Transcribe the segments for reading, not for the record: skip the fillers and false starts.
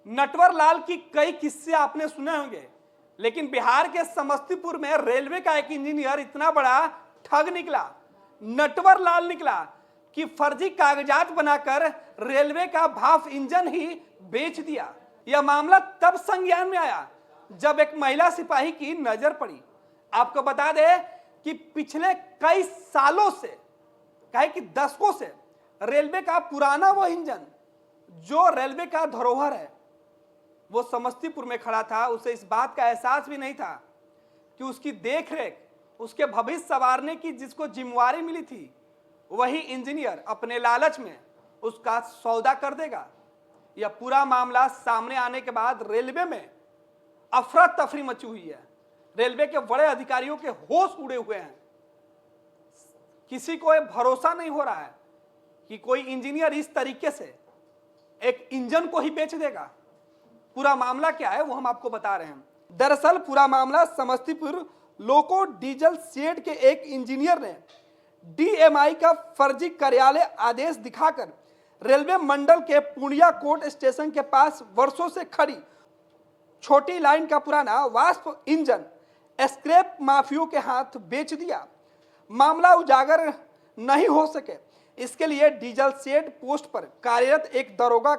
नटवर लाल की कई किस्से आपने सुने होंगे, लेकिन बिहार के समस्तीपुर में रेलवे का एक इंजीनियर इतना बड़ा ठग निकला, नटवर लाल निकला कि फर्जी कागजात बनाकर रेलवे का भाप इंजन ही बेच दिया। यह मामला तब संज्ञान में आया जब एक महिला सिपाही की नजर पड़ी। आपको बता दें कि पिछले कई सालों से, कहे कि दशकों से, रेलवे का पुराना वो इंजन जो रेलवे का धरोहर है वो समस्तीपुर में खड़ा था। उसे इस बात का एहसास भी नहीं था कि उसकी देखरेख, उसके भविष्य संवारने की जिसको जिम्मेवारी मिली थी, वही इंजीनियर अपने लालच में उसका सौदा कर देगा। यह पूरा मामला सामने आने के बाद रेलवे में अफरा तफरी मची हुई है। रेलवे के बड़े अधिकारियों के होश उड़े हुए हैं। किसी को भरोसा नहीं हो रहा है कि कोई इंजीनियर इस तरीके से एक इंजन को ही बेच देगा। पूरा मामला क्या है वो हम आपको बता रहे हैं। दरअसल पूरा मामला समस्तीपुर लोको डीजल शेड के एक इंजीनियर ने डीएमआई का फर्जी कार्यालय आदेश दिखाकर रेलवे मंडल के पूर्णिया कोर्ट स्टेशन के पास वर्षों से खड़ी छोटी लाइन का पुराना वाष्प इंजन स्क्रैप माफियों के हाथ बेच दिया। मामला उजागर नहीं हो सके, इसके लिए डीजल शेड पोस्ट पर कार्यरत एक दरोगा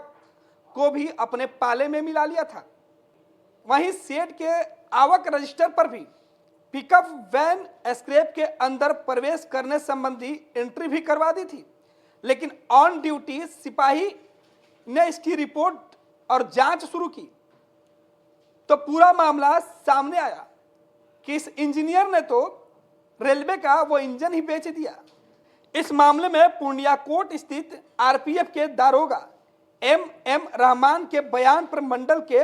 को भी अपने पाले में मिला लिया था। वहीं शेड के आवक रजिस्टर पर भी पिकअप वैन स्क्रैप के अंदर प्रवेश करने संबंधी एंट्री भी करवा दी थी, लेकिन ऑन ड्यूटी सिपाही ने इसकी रिपोर्ट और जांच शुरू की तो पूरा मामला सामने आया कि इस इंजीनियर ने तो रेलवे का वो इंजन ही बेच दिया। इस मामले में पूर्णिया कोर्ट स्थित आरपीएफ के दारोगा एम रहमान के बयान पर मंडल के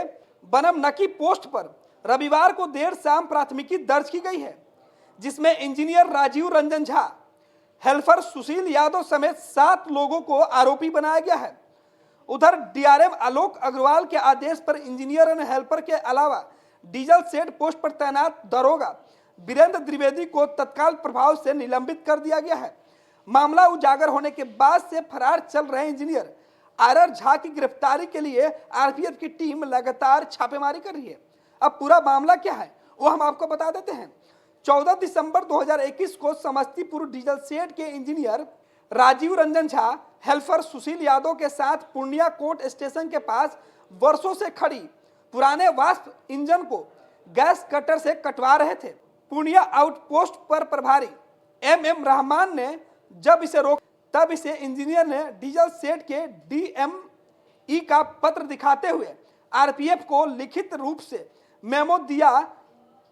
बनम नकी पोस्ट पर रविवार को देर शाम प्राथमिकी दर्ज की गई है, जिसमें इंजीनियर राजीव रंजन झा, हेल्पर सुशील यादव समेत 7 लोगों को आरोपी बनाया गया है। उधर डीआरएम आलोक अग्रवाल के आदेश पर इंजीनियर और हेल्पर के अलावा डीजल शेड पोस्ट पर तैनात दरोगा वीरेंद्र द्विवेदी को तत्काल प्रभाव से निलंबित कर दिया गया है। मामला उजागर होने के बाद से फरार चल रहे इंजीनियर आर झा की गिरफ्तारी के लिए आरपीएफ की टीम लगातार छापेमारी कर रही है। अब पूरा मामला क्या है वो हम आपको बता देते हैं। 14 दिसंबर 2021 को समस्तीपुर डीजल शेड के इंजीनियर राजीव रंजन झा हेल्पर सुशील यादव के साथ पूर्णिया कोर्ट स्टेशन के पास वर्षों से खड़ी पुराने वाष्प इंजन को गैस कटर से कटवा रहे थे। पूर्णिया आउटपोस्ट पर प्रभारी एम रहमान ने जब इसे रोक तब इसे इंजीनियर ने डीजल शेड के डीएमई का पत्र दिखाते हुए आरपीएफ को लिखित रूप से मेमो दिया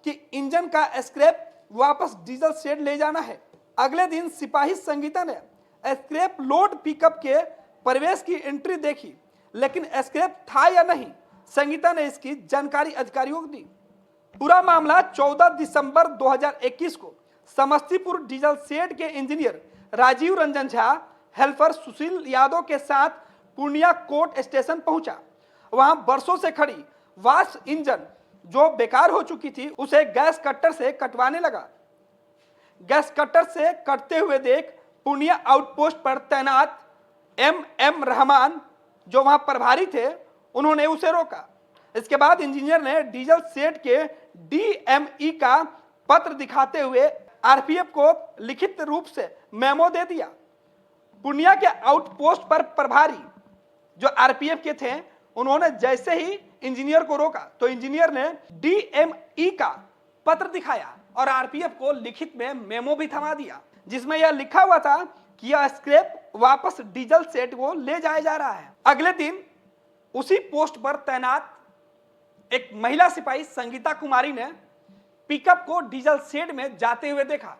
कि इंजन का स्क्रैप वापस डीजल शेड ले जाना है। अगले दिन सिपाही संगीता ने स्क्रैप लोड पिकअप के प्रवेश की एंट्री देखी, लेकिन स्क्रैप था या नहीं, संगीता ने इसकी जानकारी अधिकारियों को दी। पूरा मामला 14 दिसंबर 2021 को समस्तीपुर डीजल शेड के इंजीनियर राजीव रंजन झा हेल्पर सुशील यादव के साथ पूर्णिया कोर्ट स्टेशन पहुंचा। वहां वर्षों से खड़ी वाष्प इंजन जो बेकार हो चुकी थी उसे गैस कटर से कटवाने लगा। गैस कटर से कटते हुए देख पूर्णिया आउटपोस्ट पर तैनात एम रहमान जो वहां प्रभारी थे उन्होंने उसे रोका। इसके बाद इंजीनियर ने डीजल शेड के डीएमई का पत्र दिखाते हुए आरपीएफ को लिखित रूप से मेमो दे दिया। पूर्णिया के आउटपोस्ट पर प्रभारी जो आरपीएफ के थे उन्होंने जैसे ही इंजीनियर को रोका तो इंजीनियर ने डीएमई का पत्र दिखाया और आरपीएफ को लिखित में मेमो भी थमा दिया, जिसमें यह लिखा हुआ था कि यह स्क्रैप वापस डीजल शेड को ले जाया जा रहा है। अगले दिन उसी पोस्ट पर तैनात एक महिला सिपाही संगीता कुमारी ने पिकअप को डीजल शेड में जाते हुए देखा।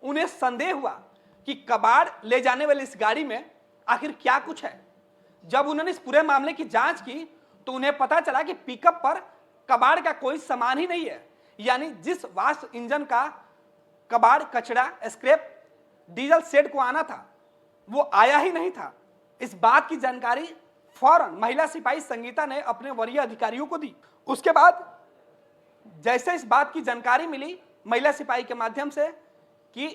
उन्हें संदेह हुआ कि कबाड़ ले जाने वाली इस गाड़ी में आखिर क्या कुछ है। जब उन्होंने इस पूरे मामले की जांच की तो उन्हें पता चला कि पिकअप पर कबाड़ का कोई सामान ही नहीं है, यानी जिस वाष्प इंजन का कबाड़ कचरा स्क्रैप डीजल शेड को आना था वो आया ही नहीं था। इस बात की जानकारी फौरन महिला सिपाही संगीता ने अपने वरीय अधिकारियों को दी। उसके बाद जैसे इस बात की जानकारी मिली महिला सिपाही के माध्यम से कि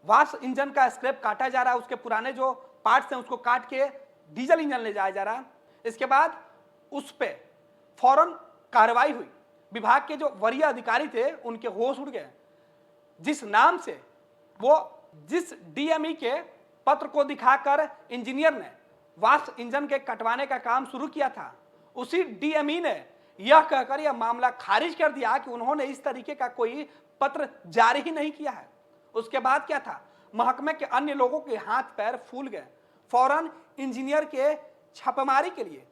वाष्प इंजन का स्क्रैप काटा जा रहा है, उसके पुराने जो पार्ट्स हैं उसको काट के डीजल इंजन ले जाया जा रहा है, इसके बाद उस पे फौरन कार्रवाई हुई। विभाग के जो वरीय अधिकारी थे उनके होश उड़ गए। जिस नाम से वो जिस डीएमई के पत्र को दिखाकर इंजीनियर ने वाष्प इंजन के कटवाने का काम शुरू किया था, उसी डीएमई ने यह कहकर यह मामला खारिज कर दिया कि उन्होंने इस तरीके का कोई पत्र जारी ही नहीं किया है। उसके बाद क्या था, महकमे के अन्य लोगों के हाथ पैर फूल गए। फौरन इंजीनियर के छापेमारी के लिए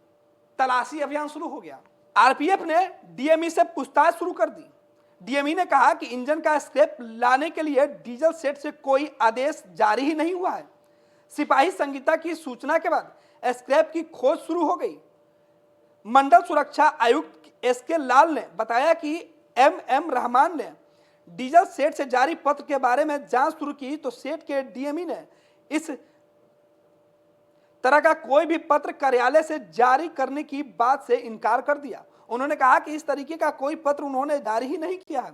तलाशी अभियान शुरू हो गया। आरपीएफ ने डीएमई से पूछताछ शुरू कर दी। डीएमई ने कहा कि इंजन का स्क्रैप लाने के लिए डीजल सेट से कोई आदेश जारी ही नहीं हुआ है। सिपाही संगीता की सूचना के बाद स्क्रैप की खोज शुरू हो गई। मंडल सुरक्षा आयुक्त एसके लाल ने बताया कि एम रहमान ने डीजल सेट से जारी पत्र के बारे में जांच शुरू की तो सेट के डीएमई ने इस तरह का कोई भी पत्र कार्यालय से जारी करने की बात से इनकार कर दिया। उन्होंने कहा कि इस तरीके का कोई पत्र उन्होंने जारी ही नहीं किया है।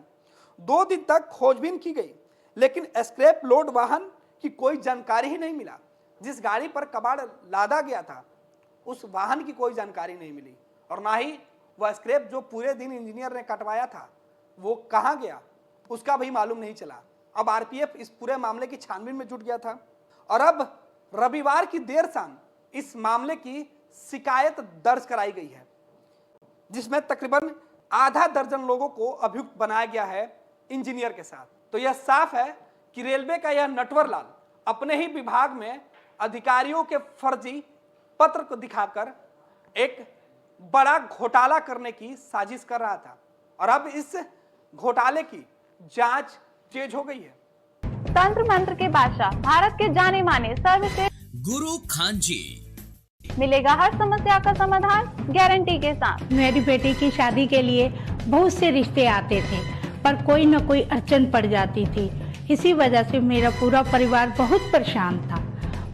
2 दिन तक खोजबीन की गई लेकिन स्क्रैप लोड वाहन की कोई जानकारी ही नहीं मिला। जिस गाड़ी पर कबाड़ लादा गया था उस वाहन की कोई जानकारी नहीं मिली और ना ही वह स्क्रैप जो पूरे दिन इंजीनियर ने कटवाया था वो कहां गया उसका भी मालूम नहीं चला। अब आरपीएफ इस पूरे मामले की छानबीन में जुट गया था और अब रविवार की देर शाम इस मामले की शिकायत दर्ज कराई गई है, जिसमें तकरीबन आधा दर्जन लोगों को अभियुक्त बनाया गया है इंजीनियर के साथ। तो यह साफ है कि रेलवे का यह नटवर लाल अपने ही विभाग में अधिकारियों के फर्जी पत्र को दिखाकर एक बड़ा घोटाला करने की साजिश कर रहा था और अब इस घोटाले की जांच तेज हो गई है। तंत्र मंत्र के बादशाह, भारत के जाने माने सर्वश्रेष्ठ गुरु खान जी, मिलेगा हर समस्या का समाधान गारंटी के साथ। मेरी बेटी की शादी के लिए बहुत से रिश्ते आते थे पर कोई न कोई अड़चन पड़ जाती थी। इसी वजह से मेरा पूरा परिवार बहुत परेशान था।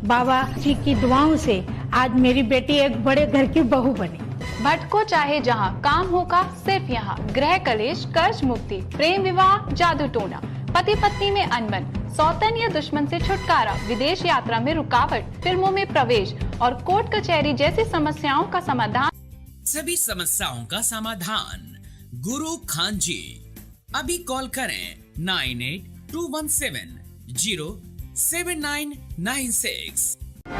बाबा जी की दुआओं से आज मेरी बेटी एक बड़े घर की बहू बनी। भटको चाहे जहां, काम होगा सिर्फ यहाँ। गृह कलेश, कर्ज मुक्ति, प्रेम विवाह, जादू टोना, पति पत्नी में अनबन, सौतन या दुश्मन से छुटकारा, विदेश यात्रा में रुकावट, फिल्मों में प्रवेश और कोर्ट कचहरी जैसी समस्याओं का समाधान। सभी समस्याओं का समाधान गुरु खान जी। अभी कॉल करें 9821707996।